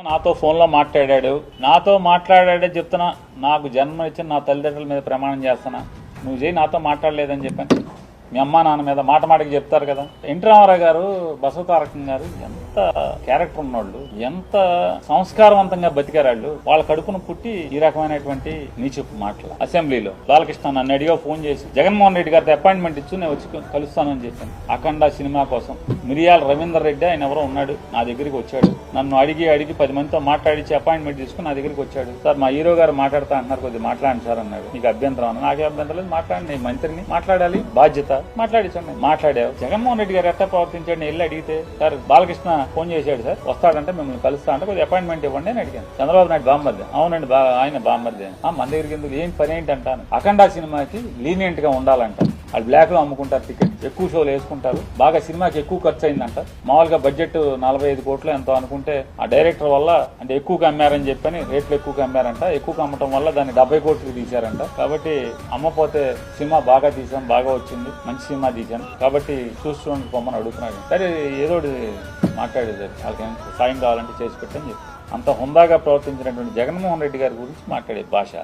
నాతో ఫోన్లో మాట్లాడాడే చెప్తున్నా. నాకు జన్మ ఇచ్చిన నా తల్లిదండ్రుల మీద ప్రమాణం చేస్తున్నా. నువ్వు చేయి, నాతో మాట్లాడలేదని చెప్పాను. మీ అమ్మా నాన్న మీద మాటకి చెప్తారు కదా. ఎన్టీ రామారావు గారు, బసవతారకం గారు ఎంత క్యారెక్టర్ ఉన్నోళ్ళు, ఎంత సంస్కారవంతంగా బతికారాళ్ళు. వాళ్ళ కడుపును పుట్టి ఈ రకమైనటువంటి నీచపు మాటలు అసెంబ్లీలో. బాలకృష్ణ నన్ను అడిగా ఫోన్ చేసి జగన్మోహన్ రెడ్డి గారితో అపాయింట్మెంట్ ఇచ్చి నేను వచ్చి కలుస్తానని చెప్పాను. అఖండ సినిమా కోసం మిరియాల రవీందర్ రెడ్డి ఆయన ఎవరో ఉన్నాడు, నా దగ్గరికి వచ్చాడు. నన్ను అడిగి 10 మందితో మాట్లాడించి అపాయింట్మెంట్ తీసుకుని నా దగ్గరికి వచ్చాడు. సార్ మా హీరో గారు మాట్లాడుతా అంటున్నారు, కొద్దిగా మాట్లాడండి సార్ అన్నాడు. నీకు అభ్యంతరం అన్న. నాకే అభ్యంతరం లేదు, మాట్లాడండి. నేను మంత్రిని, మాట్లాడాలి, బాధ్యత. మాట్లాడించండి. మాట్లాడావు. జగన్మోహన్ రెడ్డి గారు ఎట్లా ప్రవర్తించాడు నేను వెళ్ళి అడిగితే, సార్ బాలకృష్ణ ఫోన్ చేశాడు సార్, వస్తాడంటే మిమ్మల్ని కలుస్తా అంటే కొద్దిగా అపాయింట్మెంట్ ఇవ్వండి అని అడిగాను. చంద్రబాబు నాయుడు బామ్మర్ది. అవునండి, ఆయన బామ్మర్ది. మన దగ్గరికి ఎందుకు, ఏం పని ఏంటి అంటాను. అఖండ సినిమాకి లీనియంట్ గా ఉండాలంట. వాళ్ళు బ్లాక్ లో అమ్ముకుంటారు టికెట్, ఎక్కువ షోలు వేసుకుంటారు. బాగా సినిమాకి ఎక్కువ ఖర్చు అయిందంట. మామూలుగా బడ్జెట్ 45 కోట్లు ఎంతో అనుకుంటే ఆ డైరెక్టర్ వల్ల అంటే ఎక్కువగా అమ్మారని చెప్పని రేట్లు ఎక్కువగా అమ్మారంట. ఎక్కువగా అమ్మటం వల్ల దాన్ని 70 కోట్లకి తీశారంట. కాబట్టి అమ్మపోతే సినిమా బాగా తీసాం, బాగా వచ్చింది, మంచి సినిమా తీశాను కాబట్టి చూసుకోండి పొమ్మని అడుగుతున్నాడు. సరే ఏదో మాట్లాడేది, వాళ్ళకి సాయం కావాలంటే చేసి పెట్టని చెప్పి అంత హుందాగా ప్రవర్తించినటువంటి జగన్మోహన్ రెడ్డి గారి గురించి మాట్లాడే భాష